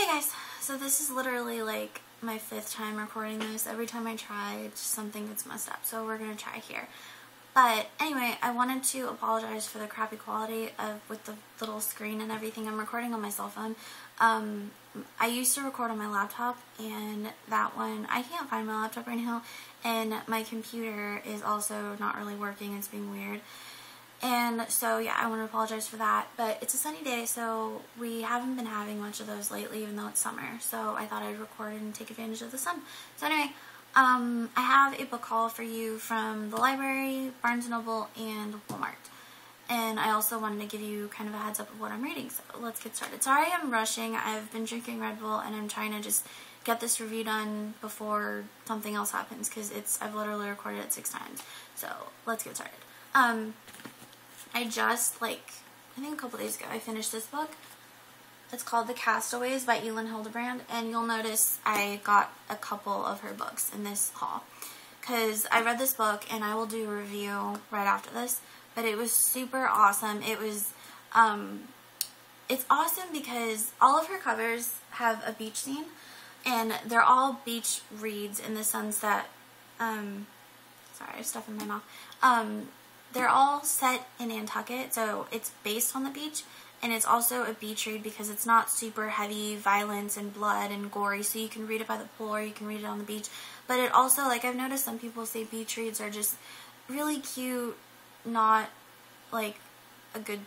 Hey guys, so this is literally like my 5th time recording this. Every time I try, it's just something gets messed up, so we're gonna try here. But anyway, I wanted to apologize for the crappy quality with the little screen and everything. I'm recording on my cell phone. I used to record on my laptop, and that one, I can't find my laptop right now, and my computer is also not really working. It's being weird. And so, yeah, I want to apologize for that, but it's a sunny day, so we haven't been having much of those lately, even though it's summer, so I thought I'd record and take advantage of the sun. So anyway, I have a book haul for you from the library, Barnes & Noble, and Walmart. And I also wanted to give you kind of a heads up of what I'm reading, so let's get started. Sorry I'm rushing. I've been drinking Red Bull, and I'm trying to just get this review done before something else happens, because I've literally recorded it 6 times. So let's get started. I just, I think a couple days ago, I finished this book. It's called The Castaways by Elin Hilderbrand, and you'll notice I got a couple of her books in this haul, because I read this book, and I will do a review right after this, but it was super awesome. It was, it's awesome because all of her covers have a beach scene, and they're all beach reads in the sense that, sorry, I have stuff in my mouth, they're all set in Nantucket, so it's based on the beach, and it's also a beach read because it's not super heavy violence and blood and gory, so you can read it by the pool or you can read it on the beach. But it also, I've noticed some people say beach reads are just really cute, not like a good,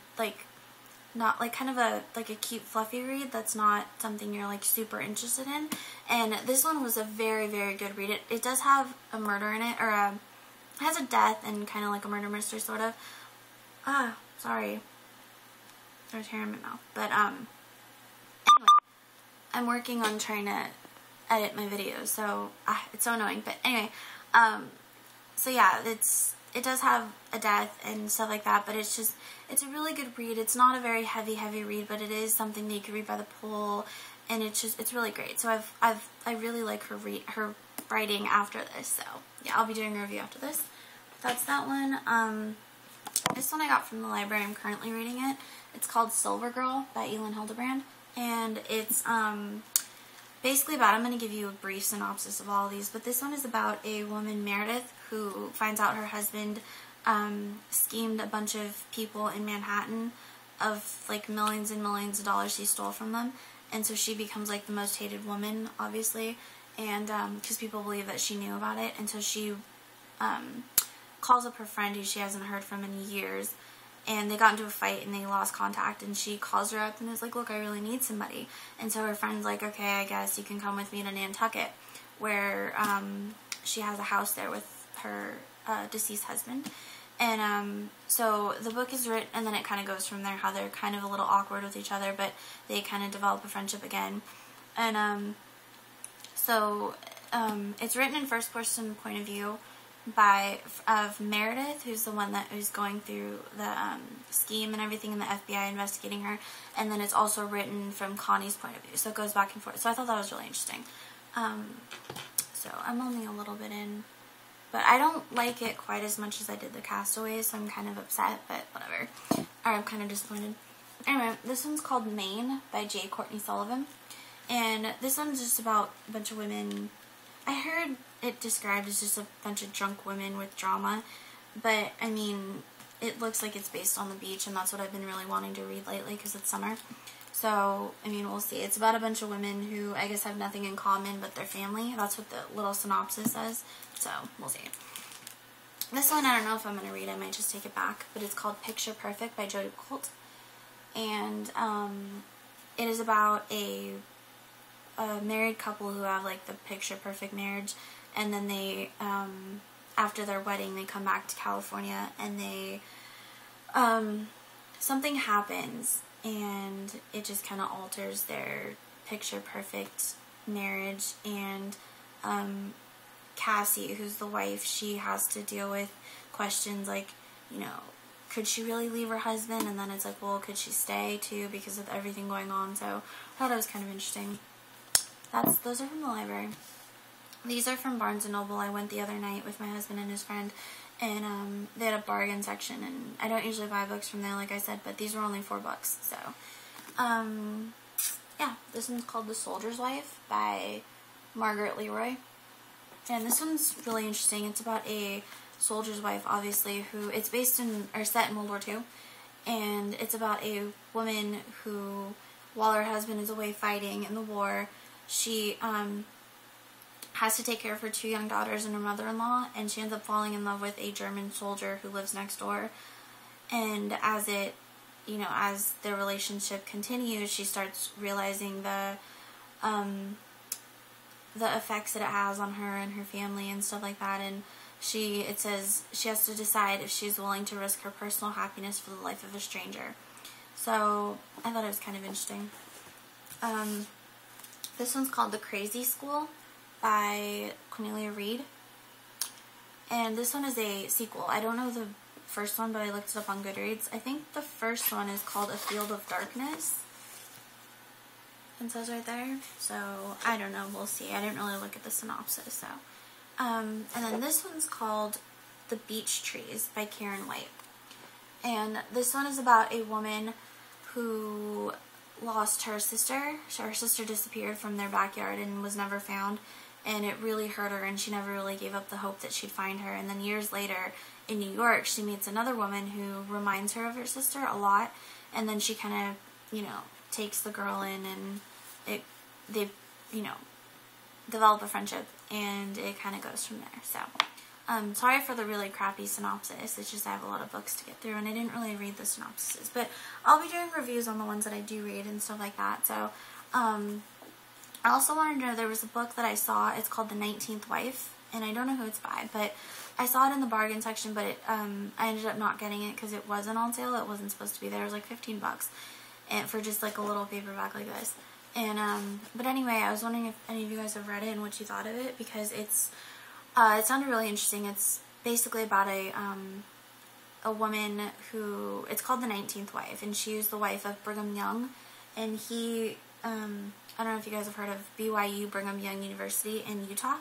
not kind of a cute fluffy read that's not something you're super interested in. And this one was a very, very good read. It does have a murder in it, or it has a death and kind of like a murder mystery, sort of. Sorry. There's hair in my mouth. But, anyway. I'm working on trying to edit my videos, so, it's so annoying. But anyway, so yeah, it does have a death and stuff like that, but it's a really good read. It's not a very heavy read, but it is something that you can read by the pool, and it's really great. So I really like her writing after this, so yeah, I'll be doing a review after this. That's that one. This one I got from the library. I'm currently reading it. It's called Silver Girl by Elin Hilderbrand, and it's basically about, I'm going to give you a brief synopsis of all of these, but this one is about a woman, Meredith, who finds out her husband schemed a bunch of people in Manhattan of millions and millions of dollars he stole from them, and so she becomes the most hated woman, obviously, and because people believe that she knew about it, and so she calls up her friend who she hasn't heard from in years, and they got into a fight and they lost contact, and she calls her up and is like, look, I really need somebody. And so her friend's like, okay, I guess you can come with me to Nantucket, where she has a house there with her deceased husband. And so the book is written, and then it kind of goes from there, how they're kind of a little awkward with each other, but they kind of develop a friendship again. And so it's written in first person point of view of Meredith, who's the one who's going through the scheme and everything, and the FBI investigating her, and then it's also written from Connie's point of view, so it goes back and forth. So I thought that was really interesting. So I'm only a little bit in, but I don't like it quite as much as I did The Castaways, so I'm kind of upset, but whatever. Or I'm kind of disappointed. Anyway, this one's called Maine by Courtney Sullivan, and this one's just about a bunch of women. I heard it described as just a bunch of drunk women with drama, but I mean, it looks like it's based on the beach, and that's what I've been really wanting to read lately because it's summer. So, I mean, we'll see. It's about a bunch of women who I guess have nothing in common but their family. That's what the little synopsis says, so we'll see. This one, I don't know if I'm going to read it. I might just take it back, but it's called Picture Perfect by Jodi Colt, and it is about a married couple who have the picture perfect marriage, and then they after their wedding they come back to California, and they something happens and it just kind of alters their picture perfect marriage. And Cassie, who's the wife, she has to deal with questions could she really leave her husband, and then it's well, could she stay too because of everything going on. So I thought it was kind of interesting. Those are from the library. These are from Barnes & Noble. I went the other night with my husband and his friend, and they had a bargain section, and I don't usually buy books from there, like I said, but these were only $4, so yeah, this one's called The Soldier's Wife by Margaret Leroy. And this one's really interesting. It's about a soldier's wife, obviously, who, it's based in, or set in World War II. And it's about a woman who, while her husband is away fighting in the war, she has to take care of her 2 young daughters and her mother-in-law, and she ends up falling in love with a German soldier who lives next door. And as it, you know, as their relationship continues, she starts realizing the effects that it has on her and her family and stuff like that. And it says she has to decide if she's willing to risk her personal happiness for the life of a stranger. So I thought it was kind of interesting. This one's called The Crazy School by Cornelia Reed. And this one is a sequel. I don't know the first one, but I looked it up on Goodreads. I think the first one is called A Field of Darkness. It says right there. So, I don't know. We'll see. I didn't really look at the synopsis, so. And then this one's called The Beech Trees by Karen White. And this one is about a woman who lost her sister. So her sister disappeared from their backyard and was never found. And it really hurt her, and she never really gave up the hope that she'd find her. And then years later, in New York, she meets another woman who reminds her of her sister a lot. And then she kind of, you know, takes the girl in, and they, you know, develop a friendship, and it kind of goes from there. So, sorry for the really crappy synopsis. It's just I have a lot of books to get through, and I didn't really read the synopsises. But I'll be doing reviews on the ones that I do read and stuff like that. So, I also wanted to know, there was a book that I saw. It's called The 19th Wife, and I don't know who it's by, but I saw it in the bargain section, but I ended up not getting it because it wasn't on sale. It wasn't supposed to be there. It was like $15, and for just like a little paperback like this. And but anyway, I was wondering if any of you guys have read it and what you thought of it, because it sounded really interesting. It's basically about a woman who, it's called The 19th Wife, and she was the wife of Brigham Young, and he, I don't know if you guys have heard of BYU, Brigham Young University in Utah,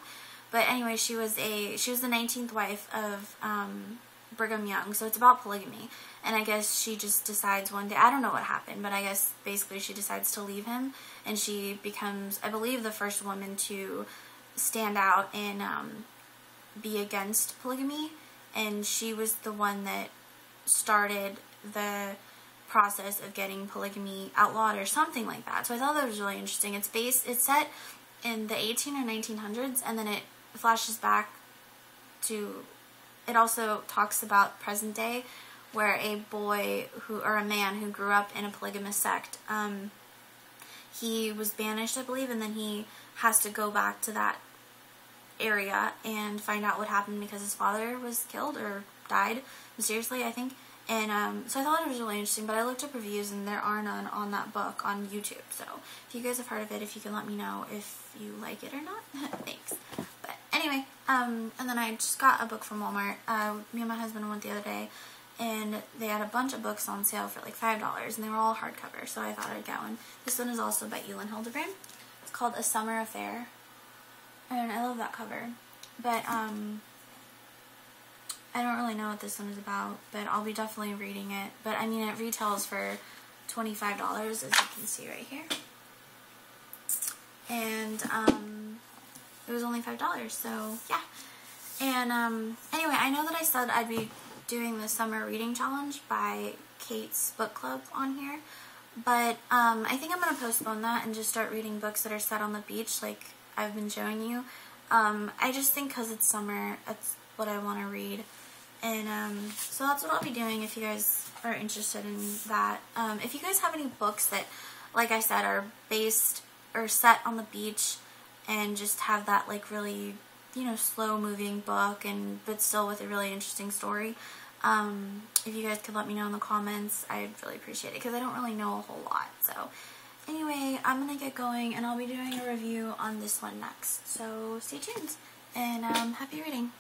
but anyway, she was the 19th wife of Brigham Young, so it's about polygamy. And I guess she just decides one day, I don't know what happened, but I guess basically she decides to leave him, and she becomes, I believe, the first woman to stand out and be against polygamy, and she was the one that started the process of getting polygamy outlawed or something like that. So I thought that was really interesting. It's set in the 18 or 1900s, and then it flashes back to, it also talks about present day, where a man who grew up in a polygamous sect, he was banished, I believe, and then he has to go back to that area and find out what happened because his father was killed or died mysteriously, I think. And so I thought it was really interesting, but I looked up reviews and there are none on that book on YouTube. So if you guys have heard of it, if you can let me know if you like it or not. Thanks. But anyway, and then I just got a book from Walmart. Me and my husband went the other day, and they had a bunch of books on sale for like $5, and they were all hardcover, so I thought I'd get one. This one is also by Elin, Hilderbrand. It's called A Summer Affair, and I love that cover. But I don't really know what this one is about, but I'll be definitely reading it. But I mean, it retails for $25, as you can see right here. And it was only $5, so yeah. And anyway, I know that I said I'd be doing the summer reading challenge by Kate's book club on here, but I think I'm going to postpone that and just start reading books that are set on the beach like I've been showing you. I just think because it's summer, that's what I want to read. And so that's what I'll be doing if you guys are interested in that. If you guys have any books that, like I said, are based or set on the beach and just have that like really, you know, slow moving book, and but still with a really interesting story, if you guys could let me know in the comments, I'd really appreciate it, because I don't really know a whole lot. So anyway, I'm gonna get going, and I'll be doing a review on this one next, so stay tuned, and happy reading.